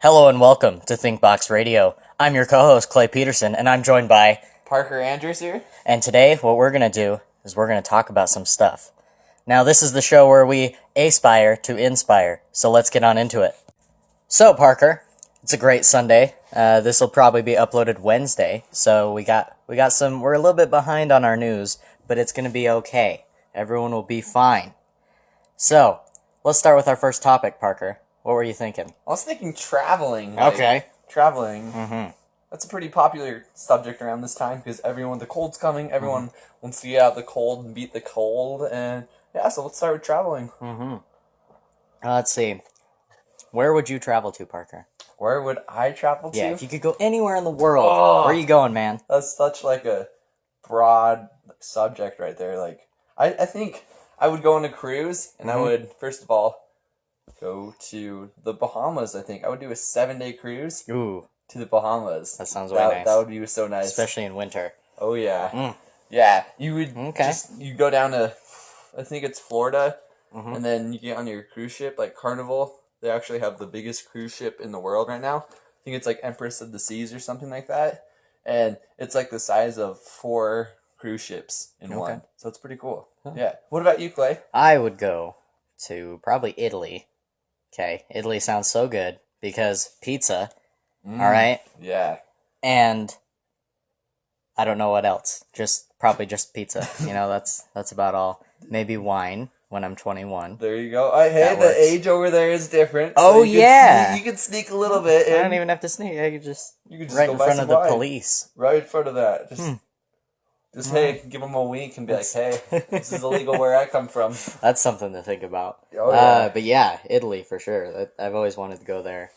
Hello and welcome to ThinkBox Radio. I'm your co-host, Clay Peterson, and I'm joined by Parker Andrews here. And today, what we're going to do is we're going to talk about some stuff. Now, this is the show where we aspire to inspire, so let's get on into it. So, Parker, it's a great Sunday. This will probably be uploaded Wednesday, so we're a little bit behind on our news, but it's going to be okay. Everyone will be fine. So, let's start with our first topic, Parker. What were you thinking? I was thinking traveling. Okay. Traveling. Mm-hmm. That's a pretty popular subject around this time because the cold's coming. Everyone wants to get out of the cold and beat the cold. And yeah, so let's start with traveling. Mm-hmm. Let's see. Where would you travel to, Parker? Where would I travel to? Yeah, if you could go anywhere in the world, where are you going, man? That's such like a broad subject right there. Like, I think I would go on a cruise and I would, first of all, go to the Bahamas. I think I would do a 7-day cruise. Ooh, to the Bahamas. that sounds really nice. That would be so nice, especially in winter. Oh yeah, Mm. yeah. You would Okay. you go down to, I think it's Florida, and then you get on your cruise ship like Carnival. They actually have the biggest cruise ship in the world right now. I think it's like Empress of the Seas or something like that, and it's like the size of 4 cruise ships in one. So it's pretty cool. Huh. Yeah. What about you, Clay? I would go to probably Italy. Okay, Italy sounds so good because pizza. All right, Yeah. and I don't know what else. Probably just pizza. You know, that's about all. Maybe wine when I'm 21. There you go. Hey, That the works. age over there is different. Oh, you yeah. you can sneak a little bit. I In. don't even have to sneak. I could just You can just right go in buy front some of the wine. police. Right in front of that. Just Right. hey, give them a wink and be like, hey, this is illegal where I come from. That's something to think about. Oh, yeah. But yeah, Italy for sure. I've always wanted to go there.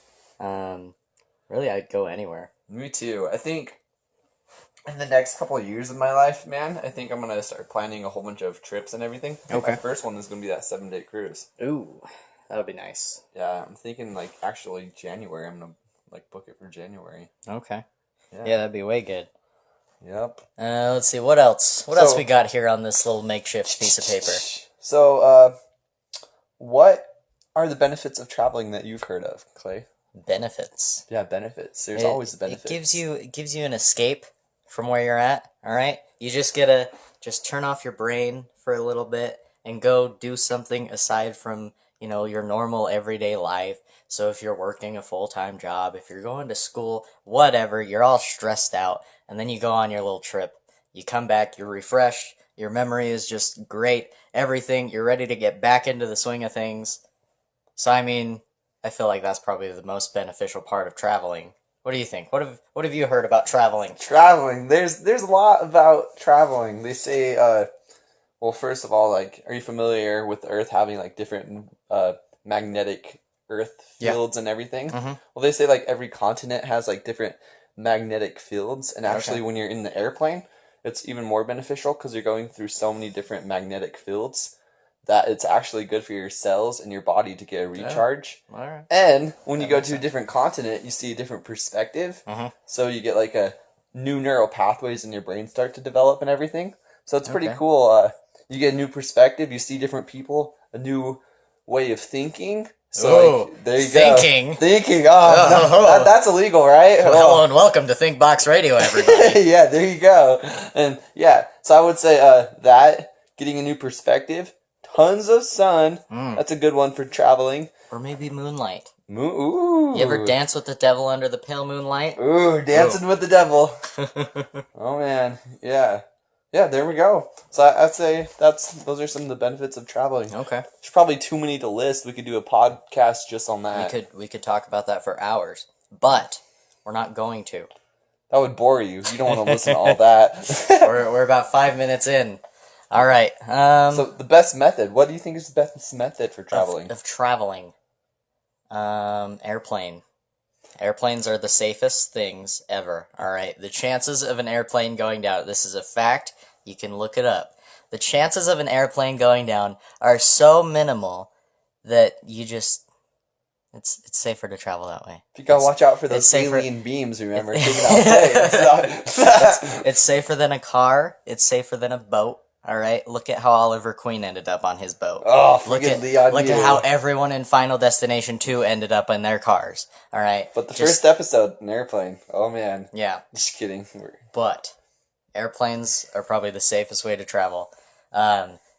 Really, I'd go anywhere. Me too. I think in the next couple of years of my life, man, I think I'm going to start planning a whole bunch of trips and everything. I think Okay. My first one is going to be that 7-day cruise. Ooh, that would be nice. Yeah, I'm thinking like actually January. I'm going to like book it for January. Okay. Yeah, that'd be way good. Yep. Let's see, what else? What else we got here on this little makeshift piece of paper? So, what are the benefits of traveling that you've heard of, Clay? Benefits. Yeah, benefits. There's always the benefits. It gives you an escape from where you're at, all right? You just gotta turn off your brain for a little bit and go do something aside from, your normal everyday life. So if you're working a full-time job, if you're going to school, whatever, you're all stressed out, and then you go on your little trip. You come back, you're refreshed, your memory is just great, everything, you're ready to get back into the swing of things. So, I feel like that's probably the most beneficial part of traveling. What do you think? What have you heard about traveling? Traveling. There's a lot about traveling. They say, well, first of all, like, are you familiar with the Earth having like different magnetic Earth fields and everything? Mhm. Well, they say like every continent has like different magnetic fields, and actually, when you're in the airplane, it's even more beneficial because you're going through so many different magnetic fields that it's actually good for your cells and your body to get a recharge. All right. And when you go to a different continent, you see a different perspective. So you get like a new neural pathways in your brain start to develop and everything. So it's pretty cool. You get a new perspective. You see different people, a new way of thinking. So there you go. Thinking. Oh, that's illegal, right? Well, hello and welcome to ThinkBox Radio, everybody. Yeah, there you go. And yeah, so I would say that getting a new perspective. Tons of sun. That's a good one for traveling. Or maybe moonlight. Ooh. You ever dance with the devil under the pale moonlight? Ooh, dancing with the devil. Oh, man. Yeah. Yeah, there we go. So I'd say those are some of the benefits of traveling. Okay. There's probably too many to list. We could do a podcast just on that. We could talk about that for hours, but we're not going to. That would bore you. You don't want to listen to all that. We're about 5 minutes in. All right. So the best method. What do you think is the best method for traveling? Of traveling. Airplane. Airplanes are the safest things ever. All right. The chances of an airplane going down. This is a fact. You can look it up. The chances of an airplane going down are so minimal that you just. It's safer to travel that way. You gotta watch out for those alien beams, remember? It's safer than a car. It's safer than a boat. All right, look at how Oliver Queen ended up on his boat. Oh, Look freaking at Leon look Yu. at how everyone in Final Destination 2 ended up in their cars. All right, But the first episode, an airplane. Oh man. yeah, Just kidding. but airplanes are probably the safest way to travel.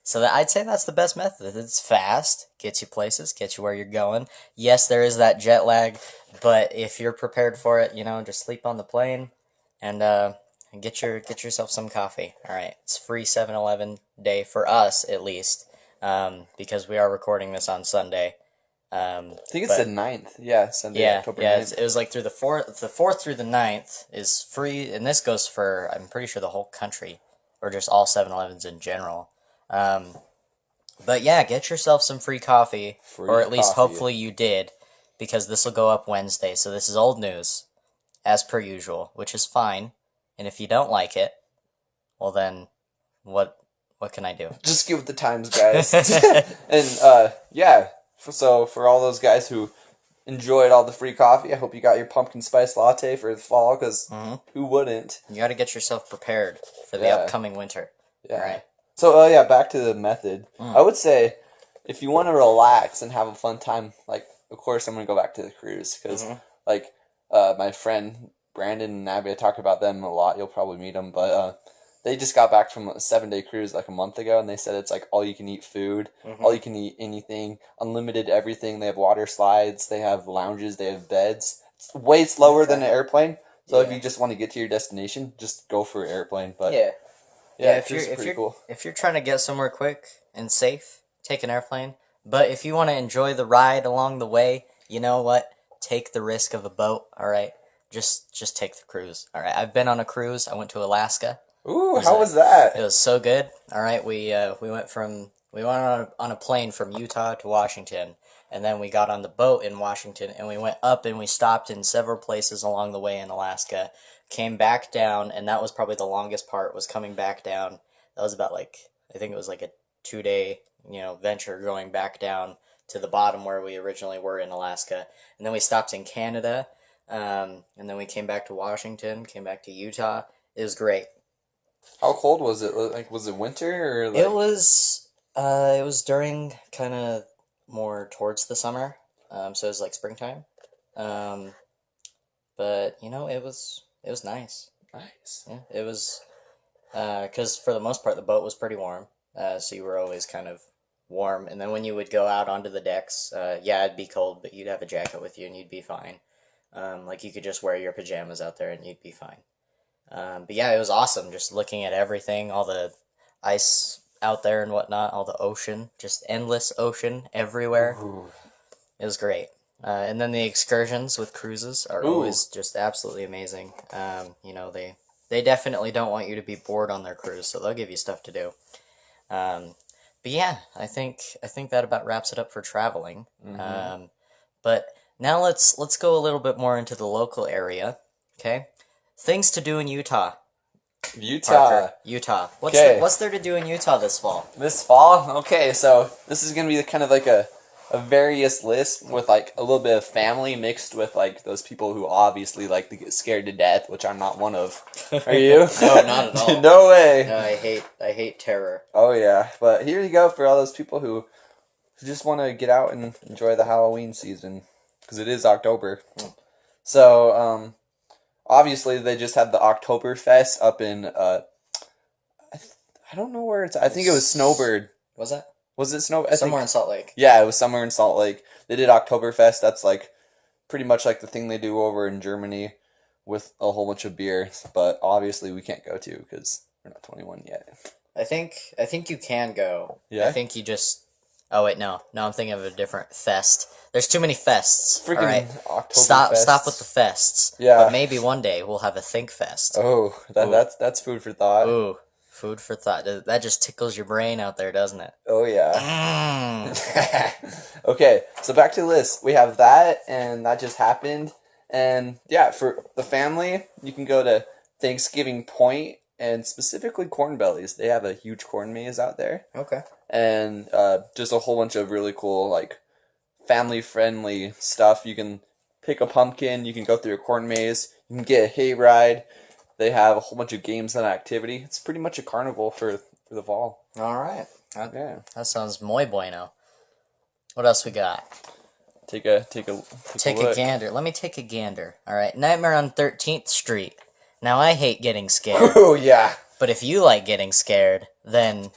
So I'd say that's the best method. It's fast, gets you places, gets you where you're going. Yes, there is that jet lag, but if you're prepared for it, just sleep on the plane and get yourself some coffee. All right, it's free 7-Eleven day for us at least, because we are recording this on Sunday. I think it's the 9th. Yeah, Sunday, October 9th. It was like through the 4th. The 4th through the 9th is free, and this goes for, I'm pretty sure, the whole country, or just all 7-Elevens in general. But yeah, get yourself some free coffee, or at least hopefully you did, because this will go up Wednesday. So this is old news, as per usual, which is fine. And if you don't like it, well then, what can I do? Just give it the times, guys. And yeah. So for all those guys who enjoyed all the free coffee, I hope you got your pumpkin spice latte for the fall, because who wouldn't? You got to get yourself prepared for the upcoming winter. Yeah. Right. So yeah, back to the method. I would say if you want to relax and have a fun time, like of course I'm gonna go back to the cruise, because like my friend Brandon and Abby, I talk about them a lot. You'll probably meet them, but they just got back from a 7-day cruise like a month ago, and they said it's like all you can eat food, all you can eat anything, unlimited everything. They have water slides, they have lounges, they have beds. It's way slower than an airplane. So if you just want to get to your destination, just go for an airplane. But yeah, if you're trying to get somewhere quick and safe, take an airplane. But if you want to enjoy the ride along the way, you know what? Take the risk of a boat. All right, just take the cruise. All right, I've been on a cruise. I went to Alaska. Ooh, how was that? It was so good. All right, we went on a plane from Utah to Washington, and then we got on the boat in Washington, and we went up and we stopped in several places along the way in Alaska. Came back down, and that was probably the longest part, was coming back down. That was about I think it was like a 2-day venture going back down to the bottom where we originally were in Alaska, and then we stopped in Canada, and then we came back to Washington, came back to Utah. It was great. How cold was it? Like, was it winter or like... It was during kind of more towards the summer, so it was like springtime, but it was nice. Nice. Yeah, it was, because for the most part the boat was pretty warm, so you were always kind of warm, and then when you would go out onto the decks, it'd be cold, but you'd have a jacket with you and you'd be fine. You could just wear your pajamas out there and you'd be fine. But yeah, it was awesome just looking at everything, all the ice out there and whatnot, all the ocean, just endless ocean everywhere. Ooh. It was great. And then the excursions with cruises are always just absolutely amazing. They definitely don't want you to be bored on their cruise, so they'll give you stuff to do. But yeah, I think that about wraps it up for traveling. But now let's go a little bit more into the local area, okay? Things to do in Utah. Parker, Utah. What's there to do in Utah this fall? This fall? Okay, so this is going to be kind of like a various list with like a little bit of family mixed with like those people who obviously like to get scared to death, which I'm not one of. Are you? No, not at all. No way. No, I hate terror. Oh yeah, but here you go for all those people who just want to get out and enjoy the Halloween season, because it is October. So obviously they just had the Oktoberfest up in I don't know where it's. I think it was Snowbird. Was that? Was it Snow? Somewhere in Salt Lake. Yeah, it was somewhere in Salt Lake. They did Oktoberfest. That's like pretty much like the thing they do over in Germany with a whole bunch of beer. But obviously we can't go to because we're not 21 yet. I think you can go. Yeah. I think you just. Oh wait, no, I'm thinking of a different fest. There's too many fests. Freaking all right? Oktoberfest. Stop with the fests. Yeah. But maybe one day we'll have a Think Fest. Oh, that's food for thought. Ooh. Food for thought. That just tickles your brain out there, doesn't it? Oh, yeah. Okay, so back to the list. We have that, and that just happened. And, yeah, for the family, you can go to Thanksgiving Point, and specifically Corn Bellies. They have a huge corn maze out there. Okay. And just a whole bunch of really cool, like, family-friendly stuff. You can pick a pumpkin. You can go through a corn maze. You can get a hayride. They have a whole bunch of games and activity. It's pretty much a carnival for for the fall. All right. Yeah. That sounds muy bueno. What else we got? Take a look. gander. Let me take a gander. All right. Nightmare on 13th Street. Now, I hate getting scared. Oh, yeah. But if you like getting scared, then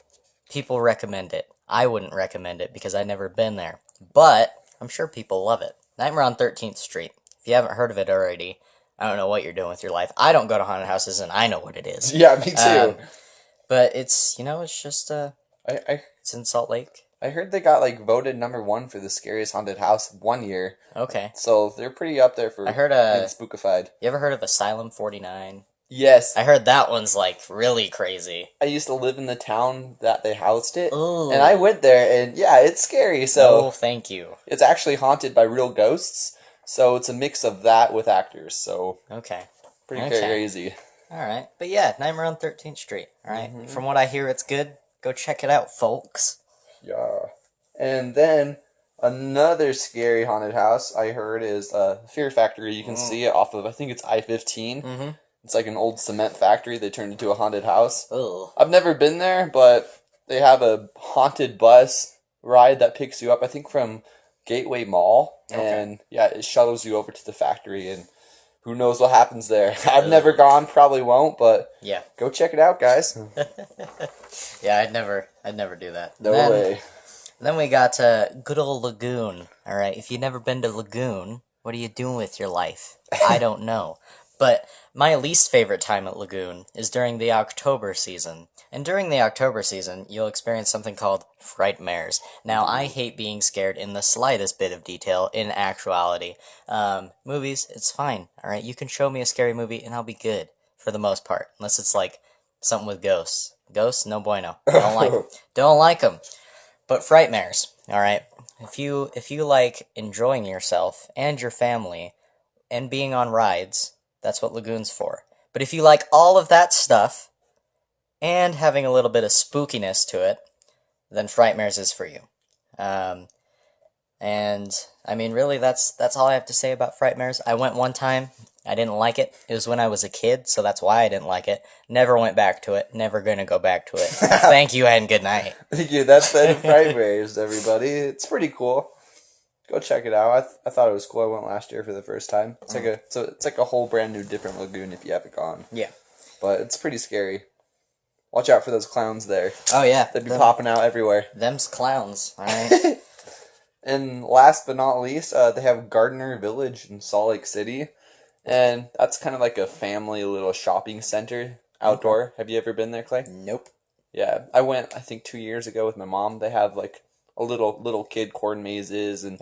people recommend it. I wouldn't recommend it because I've never been there. But I'm sure people love it. Nightmare on 13th Street. If you haven't heard of it already, I don't know what you're doing with your life. I don't go to haunted houses, and I know what it is. Yeah, me too. But it's, it's just, it's in Salt Lake. I heard they got, like, voted #1 for the scariest haunted house one year. Okay. So they're pretty up there for being spookified. You ever heard of Asylum 49? Yes. I heard that one's, like, really crazy. I used to live in the town that they housed it. Ooh. And I went there, and yeah, it's scary. So thank you. It's actually haunted by real ghosts. So it's a mix of that with actors. So okay. Pretty crazy. All right. But yeah, Nightmare on 13th Street. All right. Mm-hmm. From what I hear, it's good. Go check it out, folks. Yeah. And then another scary haunted house I heard is Fear Factory. You can see it off of, I think it's I-15. Mm-hmm. It's like an old cement factory they turned into a haunted house. Ugh. I've never been there, but they have a haunted bus ride that picks you up, I think, from Gateway Mall. Okay. And yeah, it shuttles you over to the factory, and who knows what happens there. I've never gone, probably won't, but yeah, go check it out, guys. Yeah, I'd never do that. No way. Then we got good old Lagoon. All right, if you've never been to Lagoon, what are you doing with your life? I don't know. But my least favorite time at Lagoon is during the October season. And during the October season, you'll experience something called frightmares. Now, I hate being scared in the slightest bit of detail in actuality. Movies, it's fine, alright? You can show me a scary movie and I'll be good, for the most part. Unless it's like something with ghosts. Ghosts, no bueno. Don't like them. But frightmares, alright? If you like enjoying yourself and your family and being on rides, that's what Lagoon's for. But if you like all of that stuff, and having a little bit of spookiness to it, then Frightmares is for you. And, I mean, really, that's all I have to say about Frightmares. I went one time, I didn't like it. It was when I was a kid, so that's why I didn't like it. Never went back to it, never gonna go back to it. Thank you, and good night. Thank you, that's been Frightmares, everybody. It's pretty cool. Go check it out. I thought it was cool. I went last year for the first time. It's like a whole brand new different Lagoon if you haven't gone. Yeah. But it's pretty scary. Watch out for those clowns there. Oh yeah. They'd be popping out everywhere. Them's clowns, alright. And last but not least, they have Gardner Village in Salt Lake City. And that's kind of like a family little shopping center outdoor. Okay. Have you ever been there, Clay? Nope. Yeah. I went, I think, 2 years ago with my mom. They have like a little kid corn mazes, and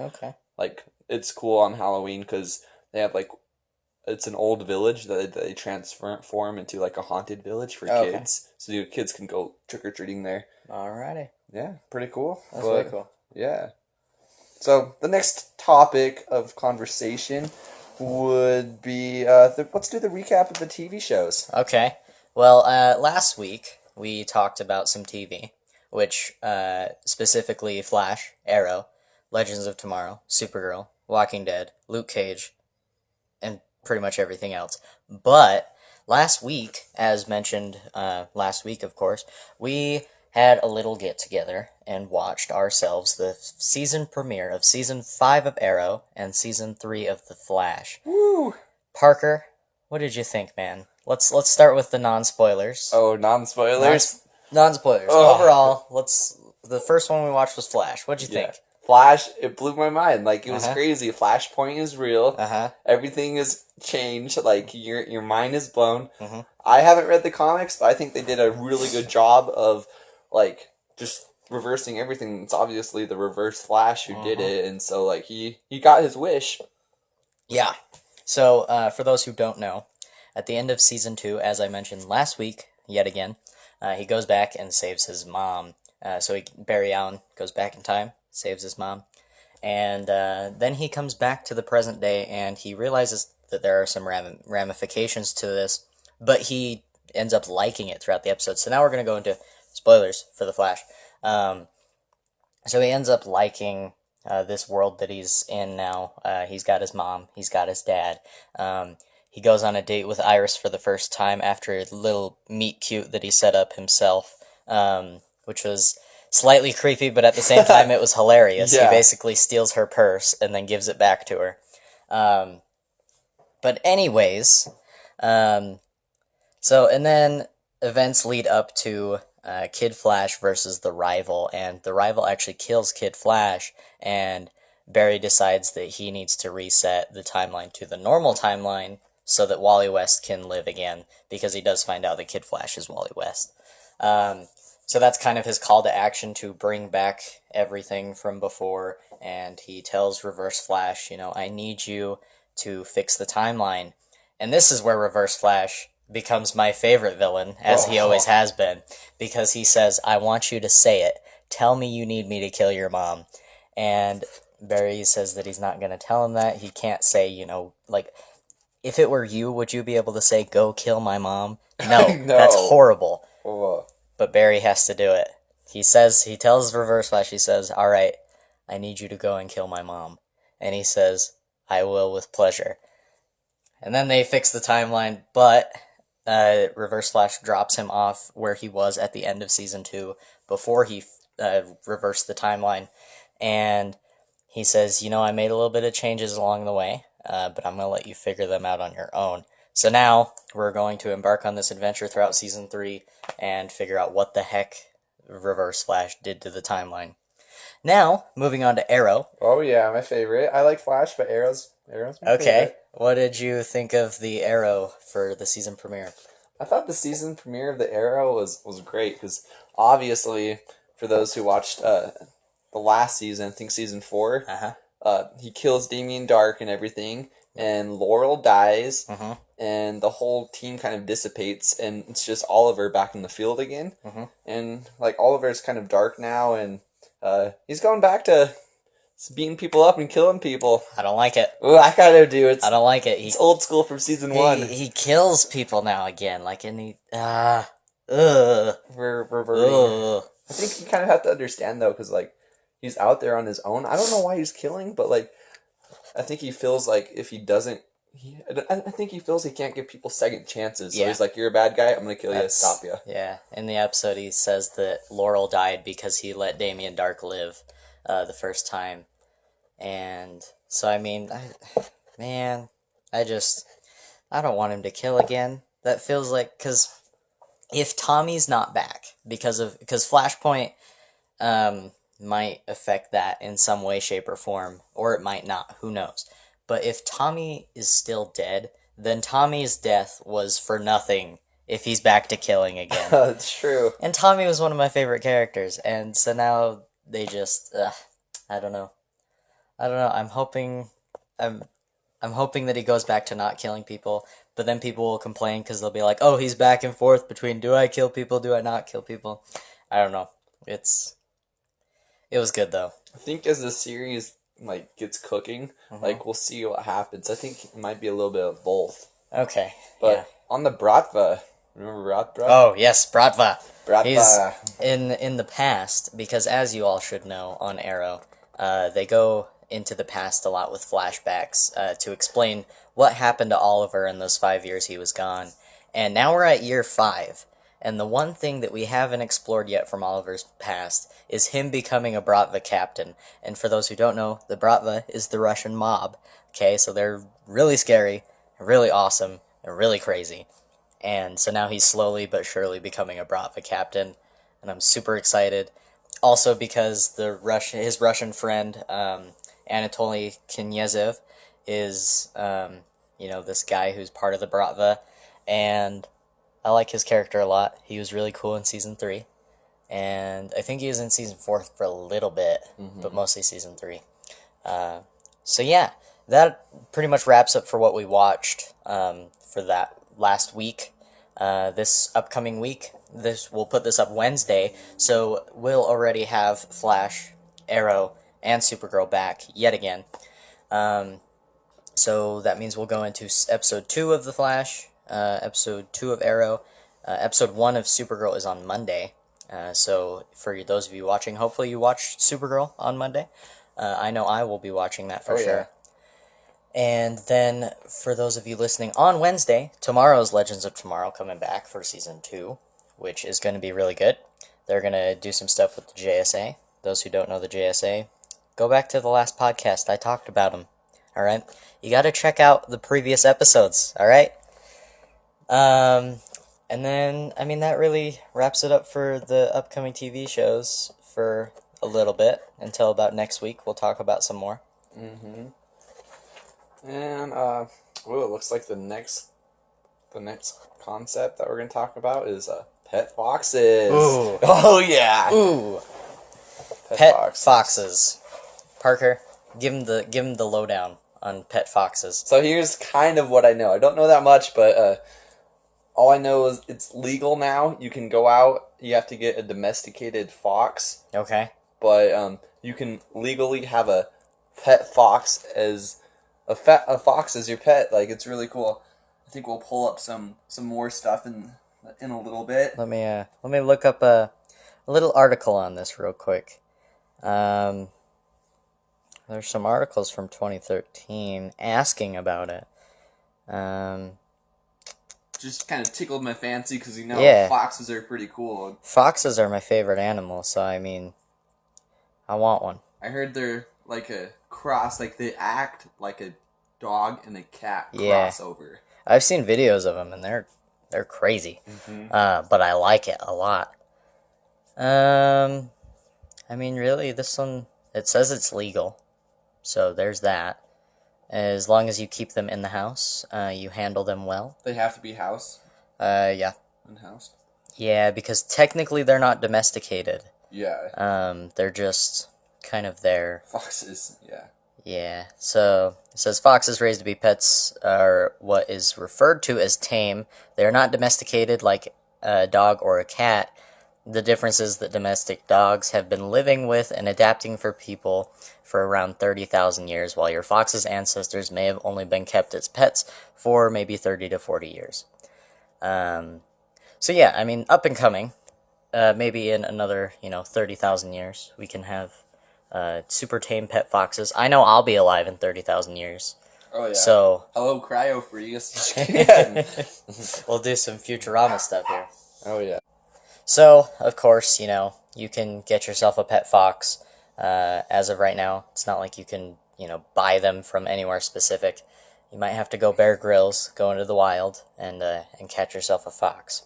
like it's cool on Halloween because they have like it's an old village that they transform into like a haunted village for kids, so your kids can go trick or treating there. Alrighty, yeah, pretty cool. That's really cool. Yeah. So the next topic of conversation would be let's do the recap of the TV shows. Okay. Well, last week we talked about some TV. Which, specifically Flash, Arrow, Legends of Tomorrow, Supergirl, Walking Dead, Luke Cage, and pretty much everything else. But last week, as mentioned last week, of course, we had a little get-together and watched ourselves the season premiere of Season 5 of Arrow and Season 3 of The Flash. Woo! Parker, what did you think, man? Let's start with the non-spoilers. Oh, non-spoilers? Non-spoilers. Oh. Overall, the first one we watched was Flash. What'd you think? Flash, it blew my mind. Like, it was crazy. Flashpoint is real. Everything is changed. Like, your mind is blown. I haven't read the comics, but I think they did a really good job of, like, just reversing everything. It's obviously the reverse Flash who did it, and so, like, he got his wish. Yeah. So, for those who don't know, at the end of Season 2, as I mentioned last week, yet again, he goes back and saves his mom. Barry Allen goes back in time, saves his mom. And then he comes back to the present day, and he realizes that there are some ramifications to this, but he ends up liking it throughout the episode. So now we're going to go into spoilers for The Flash. So he ends up liking this world that he's in now. He's got his mom, he's got his dad. He goes on a date with Iris for the first time after a little meet cute that he set up himself. which was slightly creepy, but at the same time it was hilarious. Yeah. He basically steals her purse and then gives it back to her. But anyways, so and then events lead up to Kid Flash versus the Rival, and the Rival actually kills Kid Flash, and Barry decides that he needs to reset the timeline to the normal timeline so that Wally West can live again, because he does find out that Kid Flash is Wally West. So that's kind of his call to action to bring back everything from before, and he tells Reverse Flash, I need you to fix the timeline. And this is where Reverse Flash becomes my favorite villain, as he always has been, because he says, I want you to say it. Tell me you need me to kill your mom. And Barry says that he's not going to tell him that. He can't say, if it were you, would you be able to say, go kill my mom? No, No. That's horrible. Oh. But Barry has to do it. He tells Reverse Flash, he says, all right, I need you to go and kill my mom. And he says, I will with pleasure. And then they fix the timeline, but Reverse Flash drops him off where he was at the end of Season 2 before he reversed the timeline. And he says, I made a little bit of changes along the way, but I'm going to let you figure them out on your own. So now we're going to embark on this adventure throughout Season 3 and figure out what the heck Reverse Flash did to the timeline. Now, moving on to Arrow. Oh yeah, my favorite. I like Flash, but Arrow's my favorite. What did you think of the Arrow for the season premiere? I thought the season premiere of the Arrow was great, because obviously, for those who watched the last season, I think Season 4, he kills Damien Dark and everything, and Laurel dies, and the whole team kind of dissipates, and it's just Oliver back in the field again. And Oliver's kind of dark now, and he's going back to beating people up and killing people. I don't like it. Ooh, I kind of do. I don't like it. It's old school from Season 1. He kills people now again, We're reverting. I think you kind of have to understand, though, because, he's out there on his own. I don't know why he's killing, but, I think he feels like if he doesn't... I think he feels he can't give people second chances. So he's like, you're a bad guy, I'm going to kill you, stop you. Yeah, in the episode he says that Laurel died because he let Damien Dark live the first time. And so, I don't want him to kill again. That feels like... Because if Tommy's not back, because Flashpoint might affect that in some way, shape, or form, or it might not, who knows. But if Tommy is still dead, then Tommy's death was for nothing if he's back to killing again. That's true. And Tommy was one of my favorite characters, and so now they just, I don't know. I'm hoping that he goes back to not killing people, but then people will complain because they'll be like, oh, he's back and forth between, do I kill people, do I not kill people? I don't know. It was good, though. I think as the series gets cooking, we'll see what happens. I think it might be a little bit of both. Okay. But on the Bratva, remember Bratva? Oh yes, Bratva. Bratva. He's in the past, because as you all should know on Arrow, they go into the past a lot with flashbacks to explain what happened to Oliver in those 5 years he was gone. And now we're at year 5. And the one thing that we haven't explored yet from Oliver's past is him becoming a Bratva captain. And for those who don't know, the Bratva is the Russian mob. Okay, so they're really scary, really awesome, and really crazy. And so now he's slowly but surely becoming a Bratva captain, and I'm super excited. Also because his Russian friend, Anatoly Knyazev, is, this guy who's part of the Bratva, and I like his character a lot. He was really cool in Season 3. And I think he was in Season 4 for a little bit, but mostly Season 3. So yeah, that pretty much wraps up for what we watched for that last week. This upcoming week, we'll put this up Wednesday, so we'll already have Flash, Arrow, and Supergirl back yet again. So that means we'll go into Episode 2 of The Flash, Episode 2 of Arrow. Episode 1 of Supergirl is on Monday. So for those of you watching, hopefully you watched Supergirl on Monday. I know I will be watching that for sure. And then for those of you listening on Wednesday, tomorrow's Legends of Tomorrow coming back for Season 2, which is going to be really good. They're going to do some stuff with the JSA. Those who don't know the JSA, go back to the last podcast. I talked about them. All right? You got to check out the previous episodes. All right? And then, I mean, that really wraps it up for the upcoming TV shows for a little bit. Until about next week, we'll talk about some more. Mm-hmm. And, it looks like the next concept that we're going to talk about is, pet foxes. Ooh. Oh, yeah. Ooh. Pet foxes. Parker, give him the lowdown on pet foxes. So here's kind of what I know. I don't know that much, but all I know is it's legal now. You can go out. You have to get a domesticated fox. Okay. But you can legally have a pet fox as a fox as your pet. Like, it's really cool. I think we'll pull up some more stuff in a little bit. Let me look up a little article on this real quick. There's some articles from 2013 asking about it. Just kind of tickled my fancy because foxes are pretty cool. Foxes are my favorite animal, so I mean, I want one. I heard they're like a cross, like they act like a dog and a cat crossover. I've seen videos of them, and they're crazy. Mm-hmm. But I like it a lot. I mean, really, this one, it says it's legal. So there's that. As long as you keep them in the house, you handle them well. They have to be house? Yeah. In-house? Yeah, because technically they're not domesticated. Yeah. They're just kind of there. Foxes, yeah. Yeah, so it says foxes raised to be pets are what is referred to as tame. They are not domesticated like a dog or a cat. The difference is that domestic dogs have been living with and adapting for people for around 30,000 years, while your fox's ancestors may have only been kept as pets for maybe 30 to 40 years. So yeah, I mean, up and coming. Maybe in another, 30,000 years, we can have super tame pet foxes. I know I'll be alive in 30,000 years. Oh, yeah. So, hello, Cryo Freeze. We'll do some Futurama stuff here. Oh, yeah. So, of course, you can get yourself a pet fox. As of right now, it's not like you can, buy them from anywhere specific. You might have to go Bear Grylls, go into the wild, and catch yourself a fox.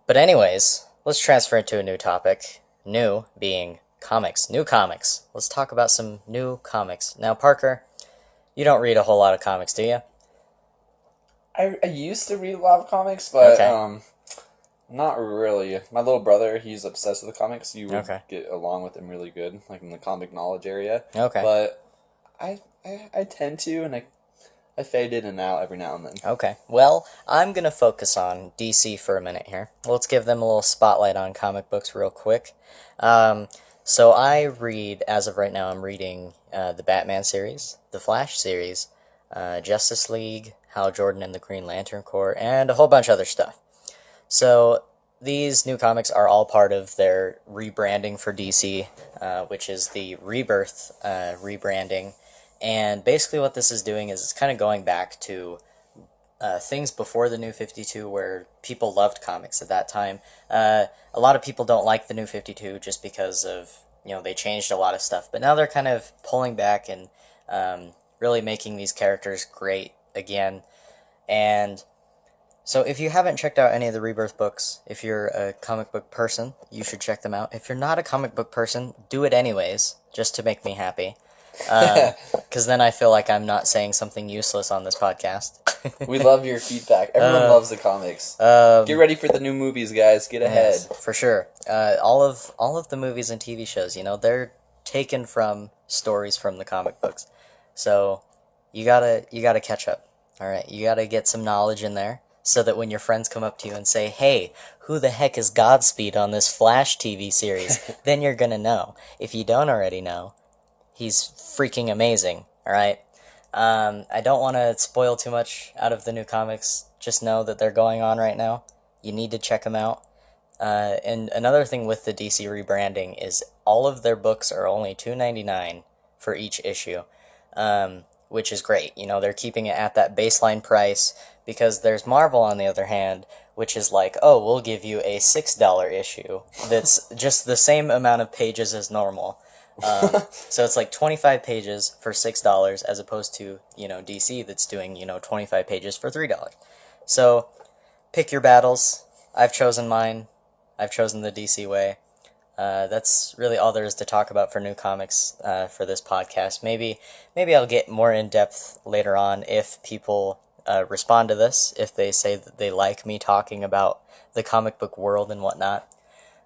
But anyways, let's transfer into a new topic. New being comics. New comics. Let's talk about some new comics. Now, Parker, you don't read a whole lot of comics, do you? I used to read a lot of comics, but not really. My little brother, he's obsessed with the comics. You would get along with him really good, like in the comic knowledge area. Okay. But I tend to, and I fade in and out every now and then. Okay. Well, I'm going to focus on DC for a minute here. Let's give them a little spotlight on comic books real quick. So I read, as of right now, I'm reading the Batman series, the Flash series, Justice League, Hal Jordan and the Green Lantern Corps, and a whole bunch of other stuff. So these new comics are all part of their rebranding for DC, which is the Rebirth rebranding. And basically what this is doing is it's kind of going back to things before the New 52 where people loved comics at that time. A lot of people don't like the New 52 just because of, they changed a lot of stuff. But now they're kind of pulling back and really making these characters great again. And so if you haven't checked out any of the Rebirth books, if you're a comic book person, you should check them out. If you're not a comic book person, do it anyways, just to make me happy. Because then I feel like I'm not saying something useless on this podcast. We love your feedback. Everyone loves the comics. Get ready for the new movies, guys. Get ahead. Yes, for sure. All of the movies and TV shows, they're taken from stories from the comic books. So you gotta catch up. All right, you gotta get some knowledge in there, so that when your friends come up to you and say, "Hey, who the heck is Godspeed on this Flash TV series?" then you're gonna know. If you don't already know, he's freaking amazing. All right. I don't want to spoil too much out of the new comics. Just know that they're going on right now. You need to check them out. And another thing with the DC rebranding is all of their books are only $2.99 for each issue, which is great. They're keeping it at that baseline price, because there's Marvel, on the other hand, which is like, oh, we'll give you a $6 issue that's just the same amount of pages as normal. So it's like 25 pages for $6 as opposed to, DC that's doing, 25 pages for $3. So pick your battles. I've chosen mine. I've chosen the DC way. That's really all there is to talk about for new comics for this podcast. Maybe I'll get more in depth later on if people respond to this, if they say that they like me talking about the comic book world and whatnot.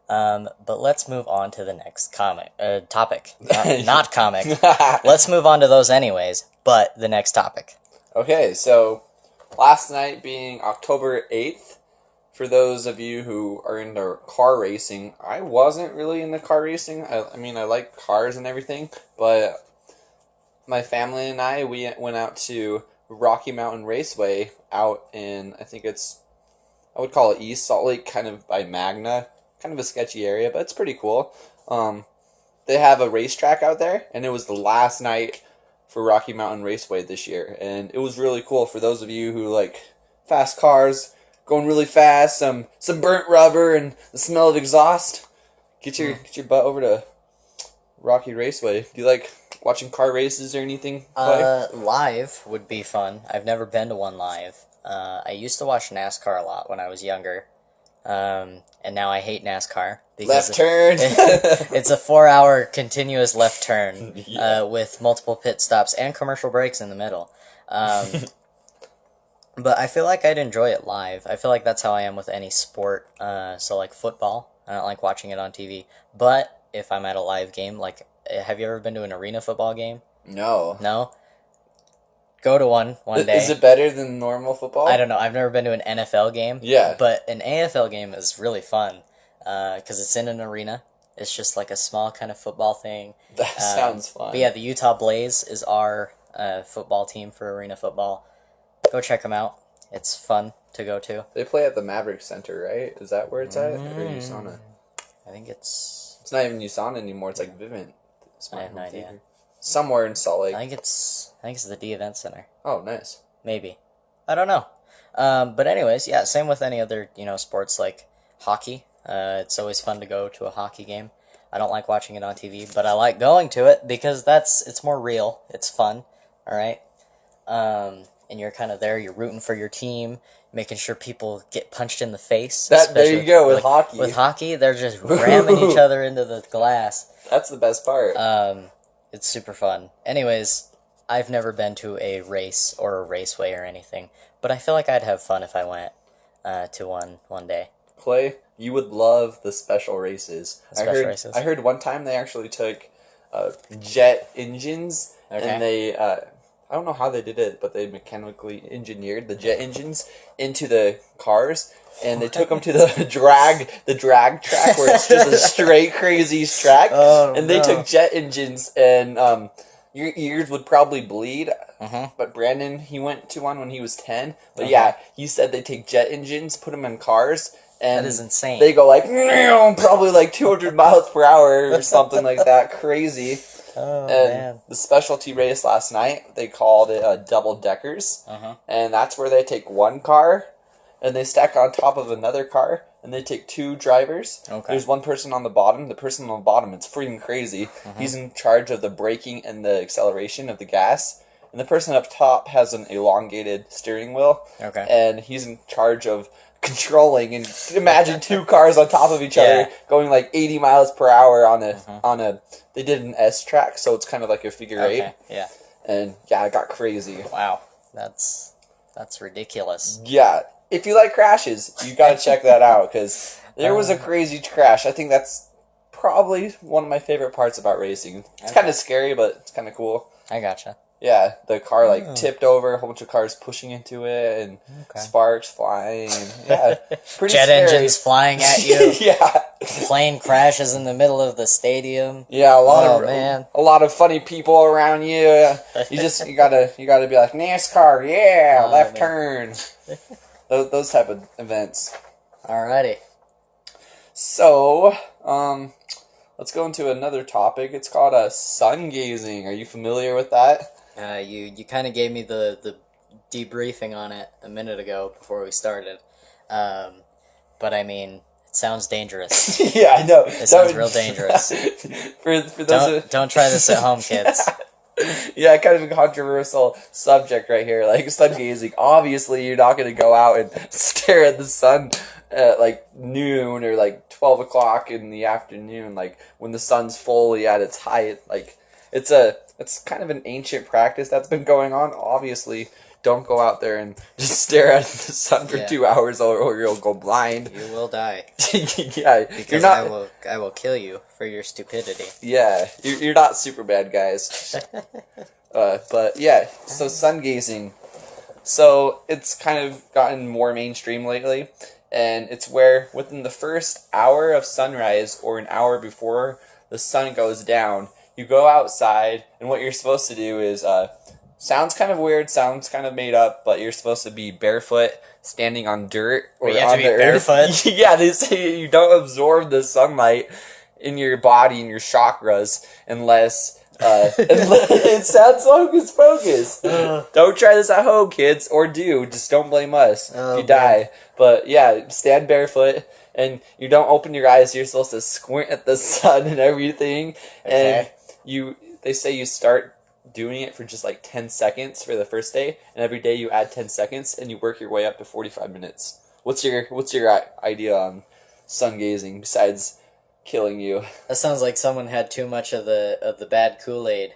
But let's move on to the next topic. Not comic. Let's move on to those anyways, but the next topic. Okay, so last night being October 8th, for those of you who are into car racing, I wasn't really into car racing. I mean, I like cars and everything, but my family and I, we went out to Rocky Mountain Raceway out in, I would call it East Salt Lake, kind of by Magna. Kind of a sketchy area, but it's pretty cool. They have a racetrack out there, and it was the last night for Rocky Mountain Raceway this year, and it was really cool for those of you who like fast cars, going really fast, some burnt rubber, and the smell of exhaust. Get your butt over to Rocky Raceway. Do you like watching car races or anything? Live would be fun. I've never been to one live. I used to watch NASCAR a lot when I was younger. And now I hate NASCAR. Left turn! It's a 4-hour continuous left turn, Yeah. with multiple pit stops and commercial breaks in the middle. But I feel like I'd enjoy it live. I feel like that's how I am with any sport. So like football, I don't like watching it on TV. But if I'm at a live game, like, have you ever been to an arena football game? No. No? Go to one day. Is it better than normal football? I don't know. I've never been to an NFL game. Yeah. But an AFL game is really fun because it's in an arena. It's just like a small kind of football thing. That sounds fun. But yeah, the Utah Blaze is our football team for arena football. Go check them out. It's fun to go to. They play at the Maverick Center, right? Is that where it's at? Or USANA? I think it's... It's not even USANA anymore. It's like Vivint. I have no idea. Somewhere in Salt Lake. I think it's the D Event Center. Oh, nice. Maybe. I don't know. But anyways, yeah, same with any other, sports like hockey. It's always fun to go to a hockey game. I don't like watching it on TV, but I like going to it because it's more real. It's fun. All right. And you're kind of there. You're rooting for your team, making sure people get punched in the face. There you go with hockey. With hockey, they're just ramming each other into the glass. That's the best part. It's super fun. Anyways, I've never been to a race or a raceway or anything, but I feel like I'd have fun if I went to one day. Clay, you would love the special races. Races. I heard one time they actually took jet engines and they I don't know how they did it, but they mechanically engineered the jet engines into the cars, and they took them to the drag track where it's just a straight crazy track. Oh, and they took jet engines, and your ears would probably bleed. But Brandon, he went to one when he was 10. But yeah, he said they take jet engines, put them in cars, and that is insane. They go like probably like 200 miles per hour or something like that. Crazy. Oh, and man. the specialty race last night, they called it double deckers, and that's where they take one car and they stack on top of another car, and they take two drivers. Okay. There's one person on the bottom. The person on the bottom, it's freaking crazy. He's in charge of the braking and the acceleration of the gas, and the person up top has an elongated steering wheel. Okay. And he's in charge of controlling, and imagine two cars on top of each other going like 80 miles per hour on a they did an S track, so it's kind of like a figure eight. Yeah. And yeah, it got crazy. Wow. That's ridiculous. Yeah. If you like crashes, you got to check that out, because there was a crazy crash. I think that's probably one of my favorite parts about racing. It's kind of scary, but it's kind of cool. I gotcha. Yeah, the car tipped over, a whole bunch of cars pushing into it, and sparks flying. And, yeah, pretty jet scary. engines flying at you. Yeah, plane crashes in the middle of the stadium. Yeah, a lot of funny people around you. You gotta be like NASCAR. Yeah, left turn. Those type of events. Alrighty. So, let's go into another topic. It's called Sungazing. Are you familiar with that? You kind of gave me the debriefing on it a minute ago before we started. But I mean, it sounds dangerous. Yeah, I know. It sounds real dangerous. for those Don't try this at home, kids. Yeah, kind of a controversial subject right here. Like sun gazing. Obviously, you're not going to go out and stare at the sun at like noon or like 12 o'clock in the afternoon, like when the sun's fully at its height. Like it's kind of an ancient practice that's been going on. Obviously, don't go out there and just stare at the sun for 2 hours, or you'll go blind. You will die. Yeah, Because you're not. I will kill you for your stupidity. Yeah, you're not super bad, guys. But yeah, so sun gazing. So it's kind of gotten more mainstream lately, and it's where within the first hour of sunrise or an hour before the sun goes down, you go outside, and what you're supposed to do is, sounds kind of weird, sounds kind of made up, but you're supposed to be barefoot, standing on dirt or you have on to be the earth. barefoot? Yeah, they say you don't absorb the sunlight in your body and your chakras unless it sounds hocus pocus. Don't try this at home, kids, or do. Just don't blame us if you die. But yeah, stand barefoot, and you don't open your eyes. You're supposed to squint at the sun and everything. Okay. And they say you start doing it for just like 10 seconds for the first day, and every day you add 10 seconds, and you work your way up to 45 minutes. What's your idea on sun gazing besides killing you? That sounds like someone had too much of the bad Kool-Aid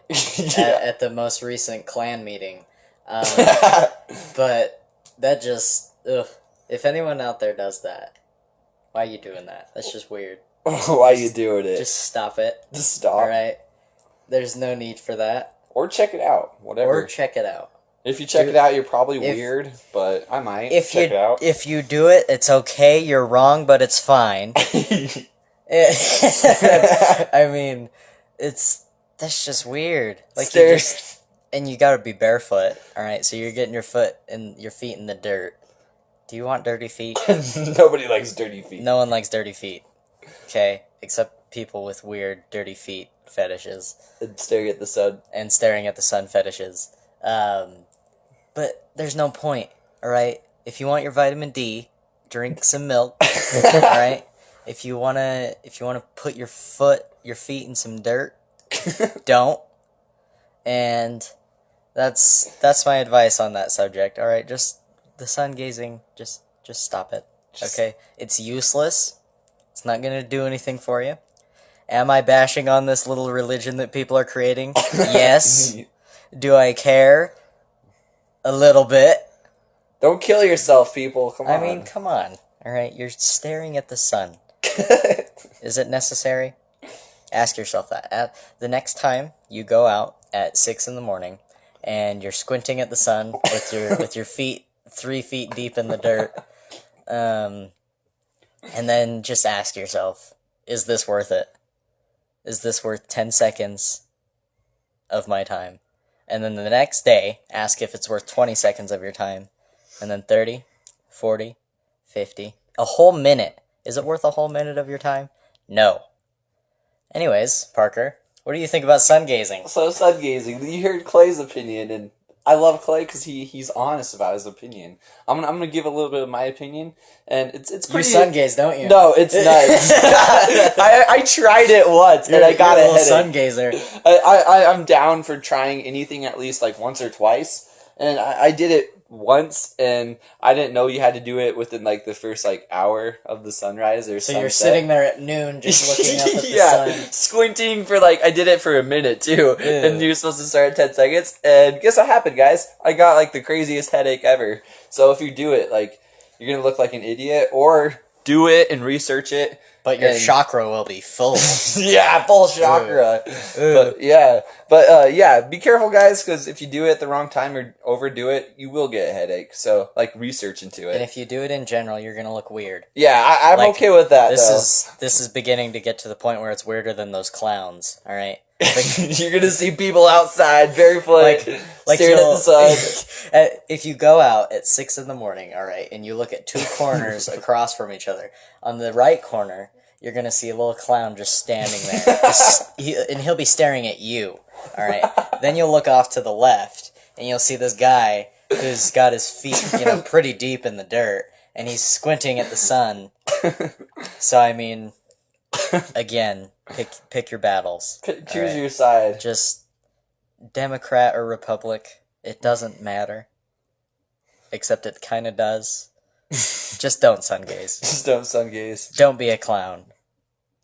at the most recent clan meeting. But that just, ugh. If anyone out there does that, why are you doing that? That's just weird. Why are you doing it? Just stop it. Just stop. Alright? There's no need for that. Or check it out. Whatever. Or check it out. If you check it out, you're probably weird, but I might check it out. If you do it, it's okay. You're wrong, but it's fine. I mean, that's just weird. Like and you gotta be barefoot. All right, so you're getting your feet in the dirt. Do you want dirty feet? Nobody likes dirty feet. No one likes dirty feet. Okay, except people with weird dirty feet fetishes. And staring at the sun. And staring at the sun fetishes. But there's no point. All right, if you want your vitamin D, drink some milk. All right. If you wanna put your feet in some dirt, don't. And that's my advice on that subject. All right, just the sun gazing, just stop it. Okay, it's useless. It's not gonna do anything for you. Am I bashing on this little religion that people are creating? Yes. Do I care? A little bit. Don't kill yourself, people. Come on. I mean, come on. All right, you're staring at the sun. Is it necessary? Ask yourself that. The next time you go out at 6 a.m. and you're squinting at the sun with your feet 3 feet deep in the dirt, and then just ask yourself, is this worth it? Is this worth 10 seconds of my time? And then the next day, ask if it's worth 20 seconds of your time. And then 30, 40, 50, a whole minute. Is it worth a whole minute of your time? No. Anyways, Parker, what do you think about sun gazing? So sun gazing, you heard Clay's opinion, and I love Clay because he's honest about his opinion. I'm gonna give a little bit of my opinion, and it's pretty. You sun gaze, don't you? No, it's nuts. I tried it once, and I got a headache. Sun gazer. I'm down for trying anything at least like once or twice, and I did it once, and I didn't know you had to do it within like the first like hour of the sunrise or so sunset. You're sitting there at noon just looking up at the sun. Squinting for like, I did it for a minute too. Ew. And you're supposed to start at 10 seconds, and guess what happened, guys? I got like the craziest headache ever. So if you do it, like, you're gonna look like an idiot, or do it and research it. But your chakra will be full. Yeah, full chakra. But yeah, be careful, guys, because if you do it at the wrong time or overdo it, you will get a headache. So, like, research into it. And if you do it in general, you're gonna look weird. Yeah, I'm like, okay with that. This is beginning to get to the point where it's weirder than those clowns. All right. You're gonna see people outside barefoot, staring at the sun. If you go out at 6 a.m, all right, and you look at two corners across from each other, on the right corner, you're gonna see a little clown just standing there, and he'll be staring at you. All right. Then you'll look off to the left, and you'll see this guy who's got his feet, pretty deep in the dirt, and he's squinting at the sun. So I mean, again, pick your battles. Choose your side. Just Democrat or Republic, it doesn't matter. Except it kind of does. Just don't sun gaze. Just don't sun gaze. Don't be a clown.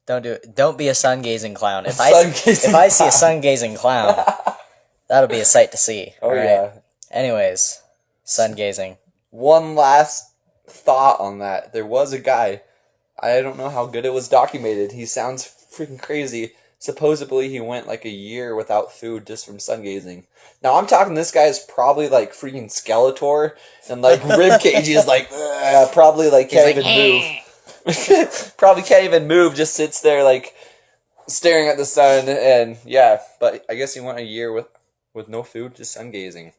Don't do it. Don't be a sun gazing clown. If I see a sun gazing clown, that'll be a sight to see. Oh right? yeah. Anyways, sun gazing. One last thought on that. There was a guy. I don't know how good it was documented. He sounds freaking crazy. Supposedly he went like a year without food just from sun gazing. Now I'm talking this guy is probably like freaking Skeletor and like rib cage is like probably like can't even move. Probably can't even move, just sits there like staring at the sun and yeah, but I guess he went a year with no food, just sun gazing.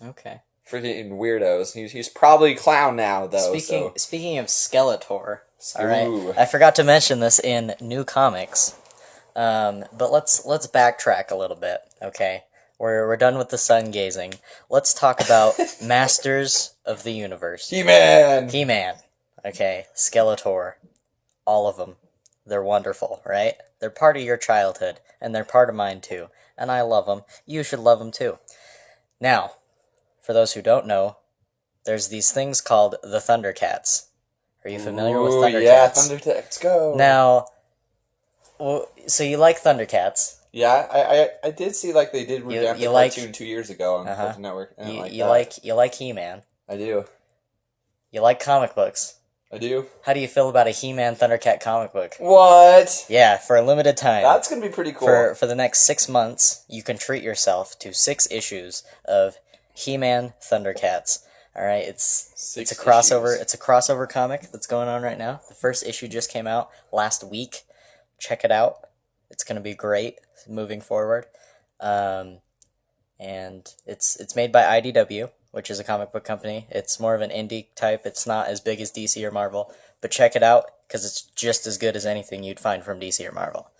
Okay. Freaking weirdos. He's probably a clown now though. Speaking of Skeletor, all right. Ooh. I forgot to mention this in New Comics. But let's backtrack a little bit, okay? We're done with the sun gazing. Let's talk about Masters of the Universe. He-Man! He-Man. Okay, Skeletor. All of them. They're wonderful, right? They're part of your childhood, and they're part of mine too. And I love them. You should love them too. Now, for those who don't know, there's these things called the Thundercats. Are you familiar with Thundercats? Yeah, Thundercats, go! Now, well, so you like Thundercats? Yeah, I did see like they did revamp the cartoon 2 years ago on Cartoon Network. You like He-Man. I do. You like comic books. I do. How do you feel about a He-Man Thundercat comic book? What? Yeah, for a limited time. That's gonna be pretty cool. For the next 6 months, you can treat yourself to 6 issues of He-Man Thundercats. All right, it's a crossover. Issues. It's a crossover comic that's going on right now. The first issue just came out last week. Check it out. It's gonna be great moving forward. And it's made by IDW, which is a comic book company. It's more of an indie type. It's not as big as DC or Marvel, but check it out because it's just as good as anything you'd find from DC or Marvel.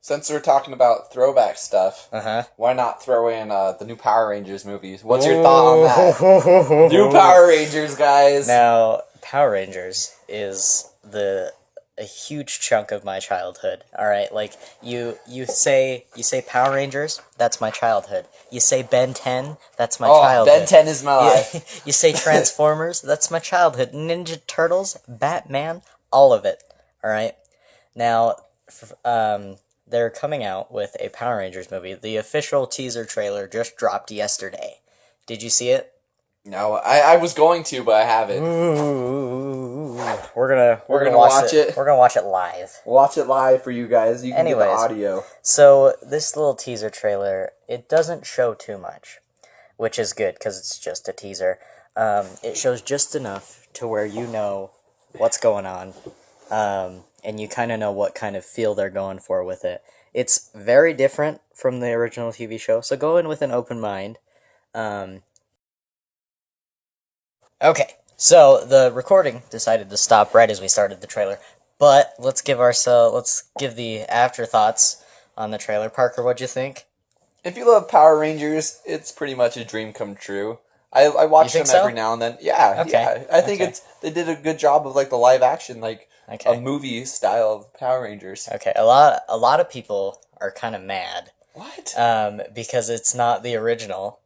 Since we're talking about throwback stuff, why not throw in the new Power Rangers movies? What's your thought on that? New Power Rangers, guys. Now, Power Rangers is a huge chunk of my childhood. All right, like you say Power Rangers, that's my childhood. You say Ben 10, that's my childhood. Ben 10 is my life. You say Transformers, that's my childhood. Ninja Turtles, Batman, all of it. All right. Now, they're coming out with a Power Rangers movie. The official teaser trailer just dropped yesterday. Did you see it? No, I was going to, but I haven't. We're gonna watch it. We're gonna watch it live. Watch it live for you guys. You can get the audio. So this little teaser trailer, it doesn't show too much, which is good because it's just a teaser. It shows just enough to where you know what's going on, and you kind of know what kind of feel they're going for with it. It's very different from the original TV show, so go in with an open mind. Okay, so the recording decided to stop right as we started the trailer, but let's give the afterthoughts on the trailer. Parker, what'd you think? If you love Power Rangers, it's pretty much a dream come true. I watch them every now and then. Yeah, okay. Yeah. I think they did a good job of like the live action, like a movie style of Power Rangers. Okay, a lot of people are kind of mad. What? Because it's not the original.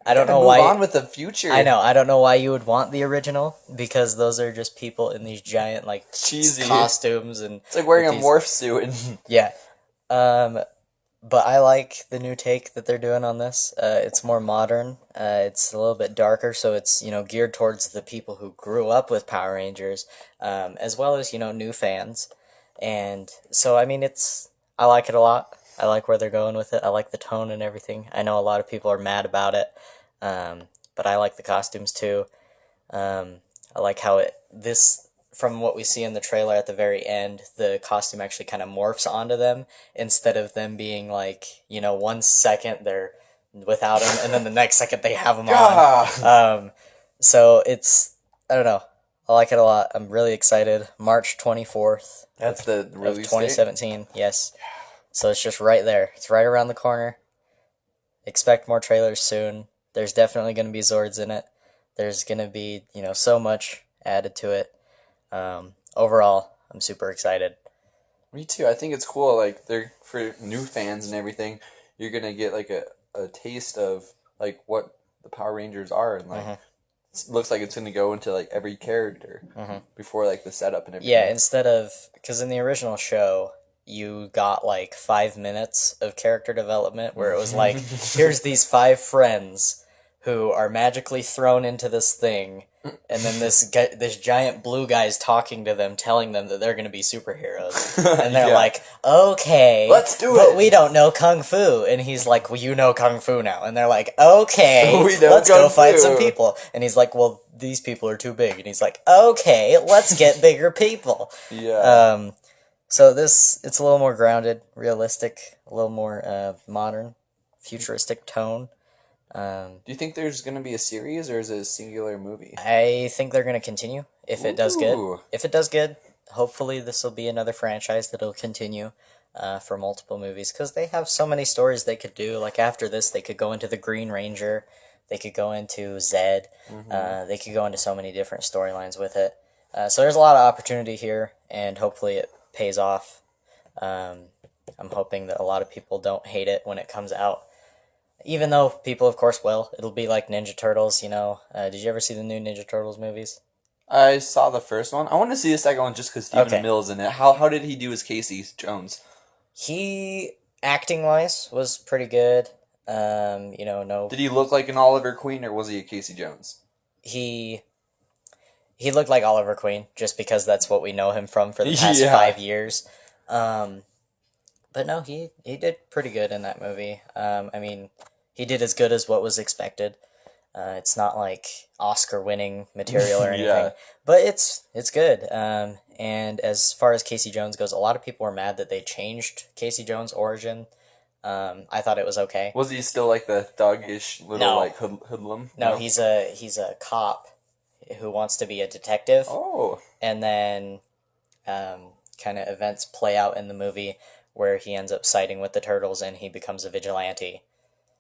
I don't know move why. On with the future. I know. I don't know why you would want the original because those are just people in these giant like cheesy costumes and it's like wearing a morph suit and yeah. But I like the new take that they're doing on this. It's more modern. It's a little bit darker, so it's geared towards the people who grew up with Power Rangers, as well as new fans. And so I mean, I like it a lot. I like where they're going with it. I like the tone and everything. I know a lot of people are mad about it, but I like the costumes too. I like how from what we see in the trailer at the very end, the costume actually kind of morphs onto them instead of them being like, 1 second they're without them and then the next second they have them on. So I don't know. I like it a lot. I'm really excited. March 24th. That's the release of 2017. Date? Yes. So it's just right there. It's right around the corner. Expect more trailers soon. There's definitely going to be Zords in it. There's going to be, so much added to it. Overall, I'm super excited. Me too. I think it's cool. Like they're for new fans and everything. You're gonna get like a taste of like what the Power Rangers are, and like it looks like it's gonna go into like every character before like the setup and everything. Yeah, instead of because in the original show you got like 5 minutes of character development where it was like, here's these 5 friends who are magically thrown into this thing, and then this giant blue guy's talking to them, telling them that they're going to be superheroes, and they're like, okay, let's do it. But we don't know kung fu, and he's like, well, you know kung fu now, and they're like, okay, let's go fight some people, and he's like, well, these people are too big, and he's like, okay, let's get bigger people. Yeah. So it's a little more grounded, realistic, a little more modern, futuristic tone. Do you think there's going to be a series, or is it a singular movie? I think they're going to continue if it does good. If it does good, hopefully this will be another franchise that'll continue for multiple movies, because they have so many stories they could do. Like after this, they could go into the Green Ranger, they could go into Zed, they could go into so many different storylines with it. So there's a lot of opportunity here, and hopefully it pays off. I'm hoping that a lot of people don't hate it when it comes out. Even though people, of course, will. It'll be like Ninja Turtles, you know. Did you ever see the new Ninja Turtles movies? I saw the first one. I want to see the second one just because Stephen Amell's in it. How did he do as Casey Jones? He, acting-wise, was pretty good. You know, no... Did he look like an Oliver Queen, or was he a Casey Jones? He looked like Oliver Queen, just because that's what we know him from for the past 5 years. But no, he did pretty good in that movie. I mean, he did as good as what was expected. It's not like Oscar-winning material or anything, but it's good. And as far as Casey Jones goes, a lot of people were mad that they changed Casey Jones' origin. I thought it was okay. Was he still like the thuggish little like hoodlum? No, he's a cop who wants to be a detective. Oh, and then kind of events play out in the movie where he ends up siding with the Turtles and he becomes a vigilante.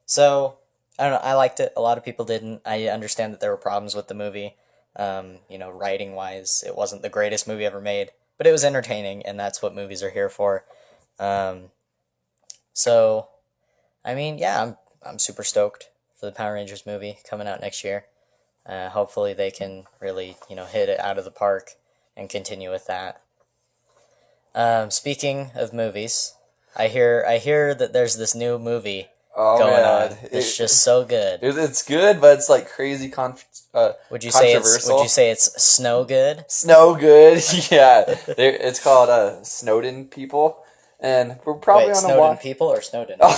So, I don't know, I liked it. A lot of people didn't. I understand that there were problems with the movie. You know, writing-wise, it wasn't the greatest movie ever made, but it was entertaining, and that's what movies are here for. So, I mean, yeah, I'm super stoked for the Power Rangers movie coming out next year. Hopefully they can really, you know, hit it out of the park and continue with that. Speaking of movies, I hear that there's this new movie going on. It's just so good. It's good, but it's like crazy would you say it's snow good? Snow good, yeah. It's called Snowden People, and we're probably on Snowden a watch. People or Snowden? No,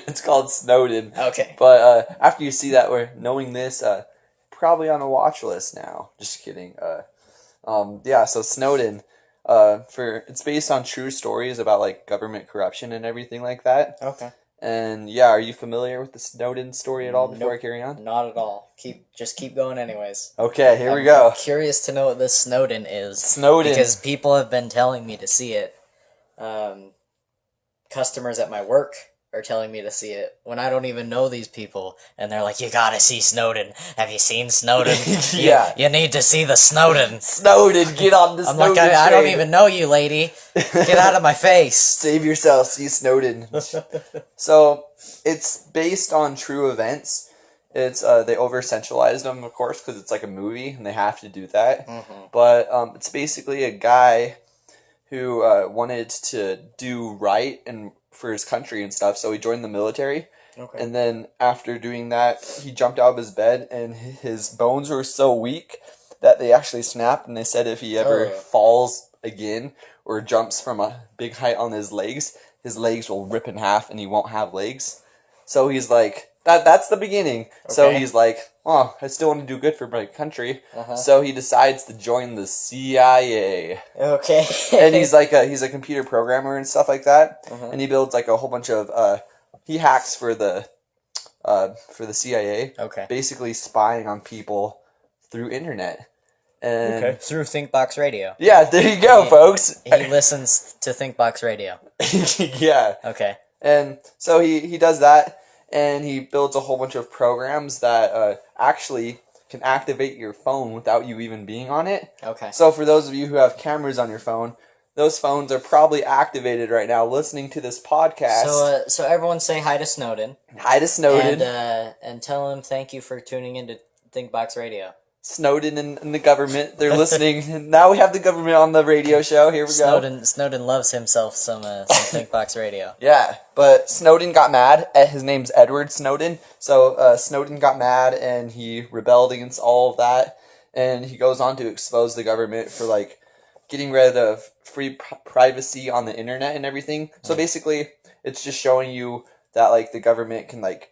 it's called Snowden. Okay. But after you see that, we're knowing this, probably on a watch list now. Just kidding. Yeah. So Snowden. It's based on true stories about like government corruption and everything like that. Okay. And yeah, are you familiar with the Snowden story at all before I carry on? Not at all. Keep going anyways. Okay, here we go. I'm curious to know what this Snowden is. Snowden. Because people have been telling me to see it. Customers at my work are telling me to see it when I don't even know these people, and they're like, you gotta see Snowden. Have you seen Snowden? Yeah. You need to see the Snowden. Snowden, get on the Snowden I'm like, I don't even know you, lady. Get out of my face. Save yourself, see Snowden. So, it's based on true events. It's, they over-centralized them, of course, because it's like a movie, and they have to do that. But, it's basically a guy who, wanted to do right and for his country and stuff, so he joined the military. Okay. And then after doing that, he jumped out of his bed, and his bones were so weak that they actually snapped, and they said if he ever falls again or jumps from a big height on his legs will rip in half and he won't have legs. So he's like, that's the beginning. Okay. So he's like, oh, I still want to do good for my country. So he decides to join the CIA. Okay. And he's a computer programmer and stuff like that. And he builds like a whole bunch of he hacks for the CIA. Okay. Basically spying on people through internet. And through ThinkBox Radio. Yeah, there you go, folks. He listens to ThinkBox Radio. Yeah. Okay. And so he does that. And he builds a whole bunch of programs that actually can activate your phone without you even being on it. Okay. So for those of you who have cameras on your phone, those phones are probably activated right now listening to this podcast. So everyone say hi to Snowden. Hi to Snowden. And tell him thank you for tuning into ThinkBox Radio. Snowden and the government, they're listening. Now we have the government on the radio show. Here we go. Snowden loves himself some ThinkBox Radio. Yeah, but Snowden got mad. His name's Edward Snowden. So Snowden got mad and he rebelled against all of that. And he goes on to expose the government for like getting rid of free privacy on the internet and everything. So basically, it's just showing you that like the government can like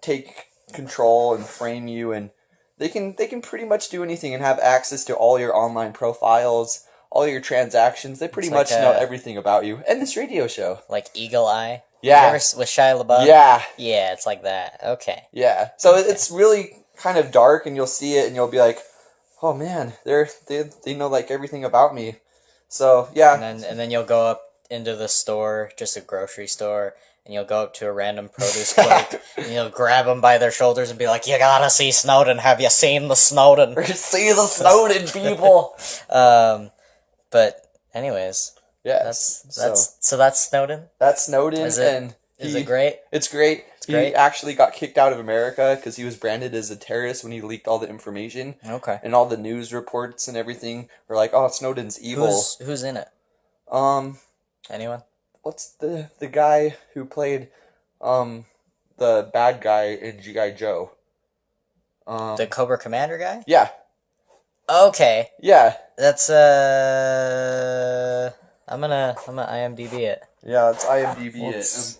take control and frame you, and they can pretty much do anything and have access to all your online profiles, all your transactions. They pretty much know everything about you. And this radio show. Like Eagle Eye? Yeah. With Shia LaBeouf? Yeah. Yeah, it's like that. Okay. Yeah. So it's really kind of dark, and you'll see it and you'll be like, oh man, they know like everything about me. So yeah. And then you'll go up into the store, just a grocery store, and you'll go up to a random produce clerk, and you'll grab them by their shoulders and be like, you gotta see Snowden, have you seen the Snowden? See the Snowden, people! But anyways, yeah, so that's Snowden? That's Snowden, is it great? It's great. He actually got kicked out of America because he was branded as a terrorist when he leaked all the information. Okay. And all the news reports and everything were like, oh, Snowden's evil. Who's in it? Anyone? What's the guy who played the bad guy in G.I. Joe? The Cobra Commander guy? Yeah. Okay. Yeah. That's I'm gonna IMDb it. Yeah, it's IMDb it.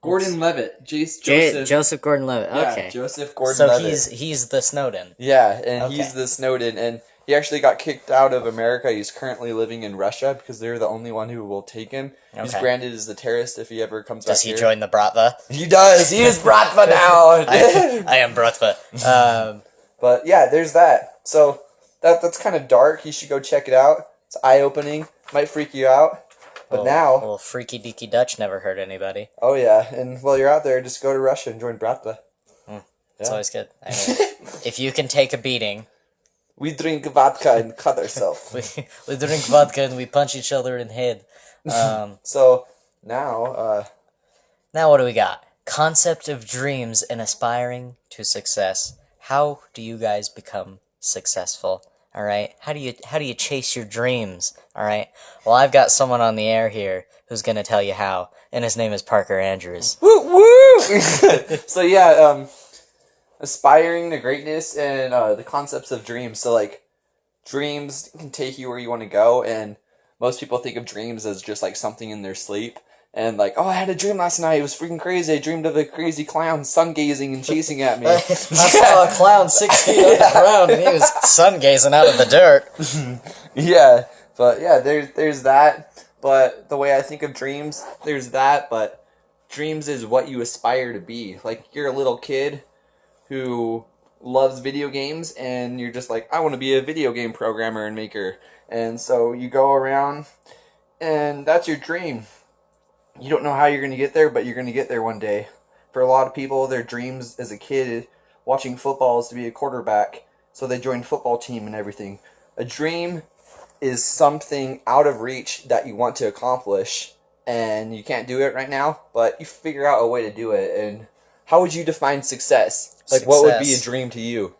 Gordon Levitt. Joseph Gordon-Levitt. Okay. Yeah, Joseph Gordon-Levitt. So he's the Snowden. Yeah, and he's the Snowden, and he actually got kicked out of America. He's currently living in Russia because they're the only one who will take him. Okay. He's branded as the terrorist if he ever comes back here. Does he join the Bratva? He does. He is Bratva now. I am Bratva. But yeah, there's that. So that's kind of dark. You should go check it out. It's eye-opening. Might freak you out. But now... Well, Freaky Deaky Dutch never hurt anybody. Oh, yeah. And while you're out there, just go to Russia and join Bratva. It's always good. I mean, if you can take a beating... We drink vodka and cut ourselves. we drink vodka and we punch each other in the head. So, now... Now what do we got? Concept of dreams and aspiring to success. How do you guys become successful? All right. How do you chase your dreams? All right. Well, I've got someone on the air here who's gonna tell you how, and his name is Parker Andrews. Woo woo! So yeah, aspiring to greatness and the concepts of dreams. So like, dreams can take you where you want to go, and most people think of dreams as just like something in their sleep. And like, oh, I had a dream last night. It was freaking crazy. I dreamed of a crazy clown sun-gazing and chasing at me. I saw a clown 6 feet on the ground, and he was sun-gazing out of the dirt. Yeah, but yeah, there's that. But the way I think of dreams, there's that. But dreams is what you aspire to be. Like, you're a little kid who loves video games, and you're just like, I want to be a video game programmer and maker. And so you go around, and that's your dream. You don't know how you're going to get there, but you're going to get there one day. For a lot of people, their dreams as a kid watching football is to be a quarterback, so they join football team and everything. A dream is something out of reach that you want to accomplish, and you can't do it right now, but you figure out a way to do it. And how would you define success? Like, what would be a dream to you?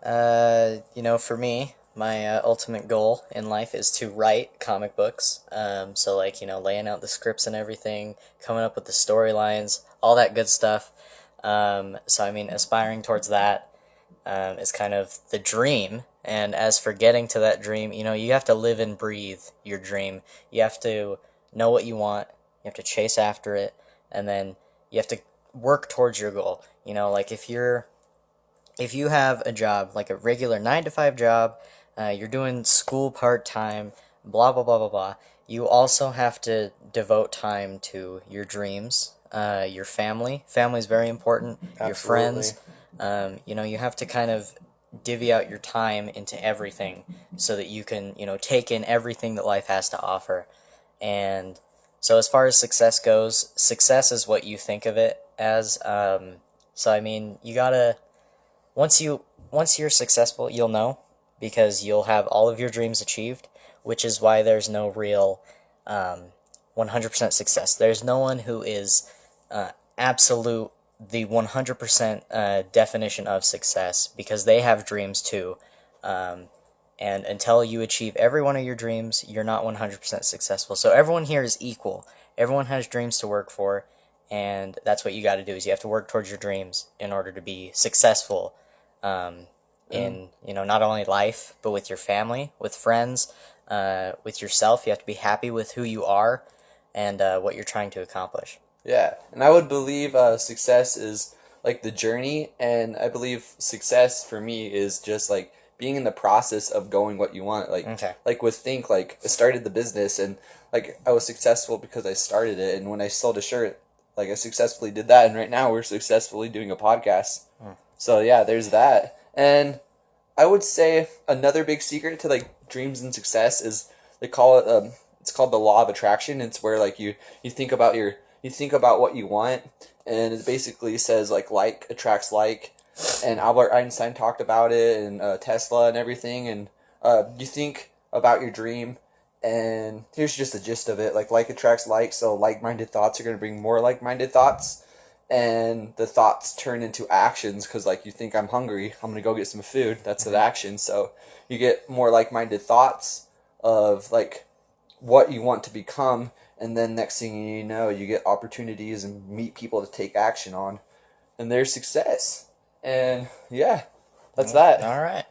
For me, my ultimate goal in life is to write comic books. So, like, laying out the scripts and everything, coming up with the storylines, all that good stuff. So, I mean, aspiring towards that is kind of the dream. And as for getting to that dream, you have to live and breathe your dream. You have to know what you want. You have to chase after it. And then you have to work towards your goal. Like if you have a job, like a regular 9-to-5 job, you're doing school part-time, blah, blah, blah, blah, blah. You also have to devote time to your dreams, your family. Family is very important. Absolutely. Your friends. You have to kind of divvy out your time into everything so that you can, take in everything that life has to offer. And so as far as success goes, success is what you think of it as. So, I mean, you gotta... Once you once you're successful, you'll know, because you'll have all of your dreams achieved, which is why there's no real 100% success. There's no one who is absolute, the 100% definition of success, because they have dreams too. And until you achieve every one of your dreams, you're not 100% successful. So everyone here is equal. Everyone has dreams to work for, and that's what you got to do, is you have to work towards your dreams in order to be successful in, not only life, but with your family, with friends, with yourself. You have to be happy with who you are and what you're trying to accomplish. Yeah, and I would believe success is like the journey, and I believe success for me is just like being in the process of going what you want. Like with Think, like I started the business, and like I was successful because I started it, and when I sold a shirt, like I successfully did that, and right now we're successfully doing a podcast. So yeah, there's that. And I would say another big secret to like dreams and success is they call it it's called the law of attraction. It's where like you think about what you want, and it basically says like attracts like, and Albert Einstein talked about it, and Tesla and everything. And you think about your dream, and here's just the gist of it: like attracts like, so like-minded thoughts are going to bring more like-minded thoughts, and the thoughts turn into actions, because like you think, I'm hungry, I'm going to go get some food. That's an action. So you get more like-minded thoughts of like what you want to become, and then next thing you know, you get opportunities and meet people to take action on, and there's success. And yeah, that's that. All right.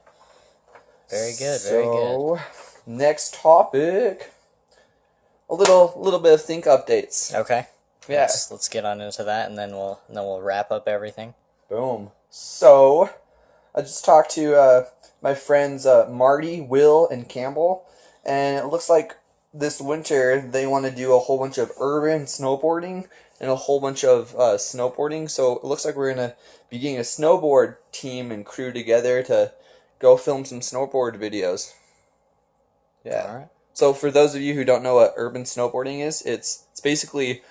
Very good. Very good. Next topic, a little bit of Think updates. Okay. Yeah. Let's get on into that, and then we'll wrap up everything. Boom. So I just talked to my friends Marty, Will, and Campbell, and it looks like this winter they want to do a whole bunch of urban snowboarding and a whole bunch of snowboarding. So it looks like we're going to be getting a snowboard team and crew together to go film some snowboard videos. Yeah. All right. So for those of you who don't know what urban snowboarding is, it's basically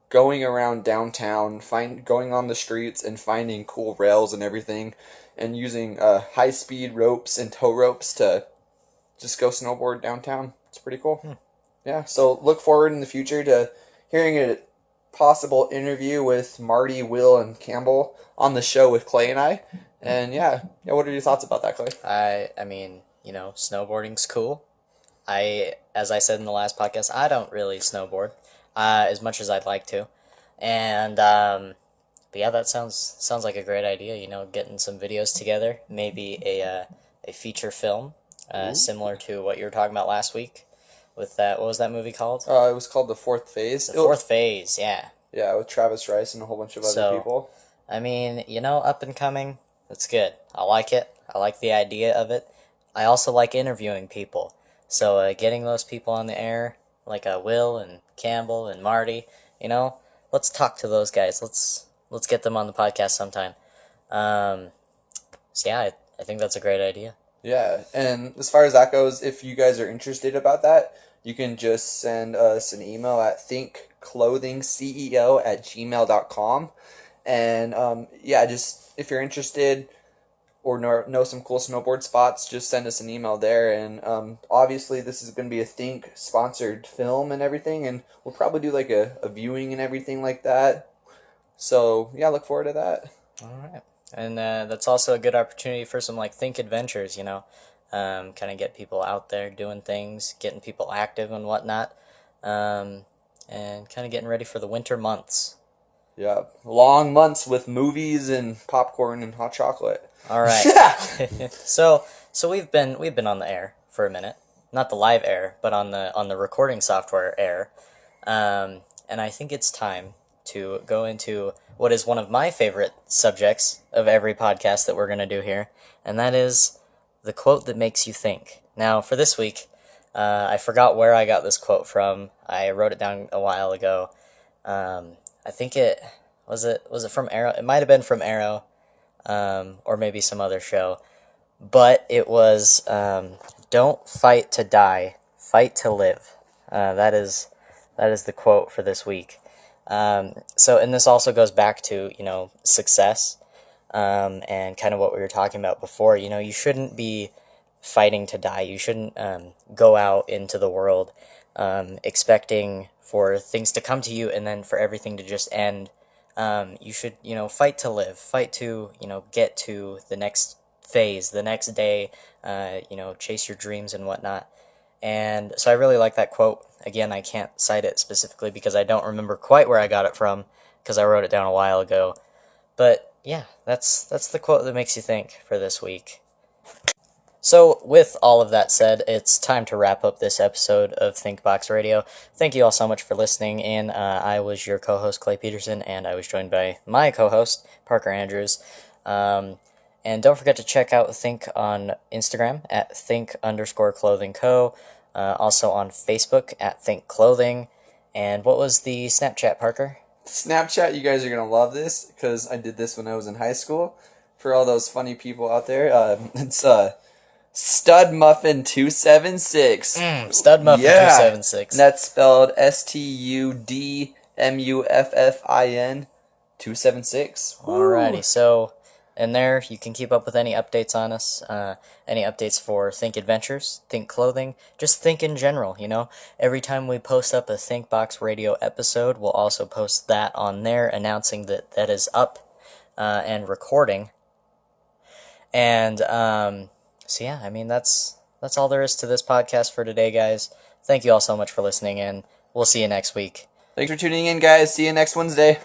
going around downtown, going on the streets and finding cool rails and everything, and using high-speed ropes and tow ropes to just go snowboard downtown. It's pretty cool. Yeah, so look forward in the future to hearing a possible interview with Marty, Will, and Campbell on the show with Clay and I. And yeah, what are your thoughts about that, Clay? I mean, snowboarding's cool. As I said in the last podcast, I don't really snowboard as much as I'd like to. And but yeah, that sounds like a great idea, getting some videos together, maybe a feature film similar to what you were talking about last week. With that, what was that movie called? It was called The Fourth Phase. The Fourth Phase, yeah. Yeah, with Travis Rice and a whole bunch of other people. I mean, up and coming, that's good. I like it. I like the idea of it. I also like interviewing people. So getting those people on the air, like Will and Campbell and Marty, let's talk to those guys. Let's get them on the podcast sometime. So yeah, I think that's a great idea. Yeah, and as far as that goes, if you guys are interested about that, you can just send us an email at thinkclothingceo@gmail.com. And yeah, just if you're interested or know some cool snowboard spots, just send us an email there. And obviously this is going to be a Think sponsored film and everything, and we'll probably do like a viewing and everything like that. So yeah, look forward to that. All right. And that's also a good opportunity for some Think adventures, kind of get people out there doing things, getting people active and whatnot, and kind of getting ready for the winter months. Yeah, long months with movies and popcorn and hot chocolate. All right. So we've been on the air for a minute, not the live air, but on the recording software air, and I think it's time to go into what is one of my favorite subjects of every podcast that we're going to do here, and that is the quote that makes you think. Now, for this week, I forgot where I got this quote from. I wrote it down a while ago. I think was it from Arrow? It might have been from Arrow, or maybe some other show. But it was, "Don't fight to die, fight to live." That is the quote for this week. And this also goes back to, success. and kind of what we were talking about before. You know, you shouldn't be fighting to die. You shouldn't go out into the world expecting for things to come to you and then for everything to just end. You should, you know, fight to live, fight to, you know, get to the next phase, the next day, you know, chase your dreams and whatnot. And so I really like that quote. Again, I can't cite it specifically because I don't remember quite where I got it from because I wrote it down a while ago. But yeah, that's the quote that makes you think for this week. So, with all of that said, it's time to wrap up this episode of ThinkBox Radio. Thank you all so much for listening in. I was your co-host, Clay Peterson, and I was joined by my co-host, Parker Andrews. And don't forget to check out Think on Instagram at think_clothing_co. Also on Facebook at Think Clothing. And what was the Snapchat, Parker? Snapchat, you guys are going to love this because I did this when I was in high school. For all those funny people out there, it's Stud Muffin 276. Stud Muffin 276. And that's spelled STUDMUFFIN 276. Alrighty, so in there you can keep up with any updates on us, any updates for Think Adventures, Think Clothing, just Think in general, you know. Every time we post up a ThinkBox Radio episode, we'll also post that on there, announcing that that is up and recording. And so yeah, I mean that's all there is to this podcast for today, guys. Thank you all so much for listening in. We'll see you next week. Thanks for tuning in, guys. See you next Wednesday.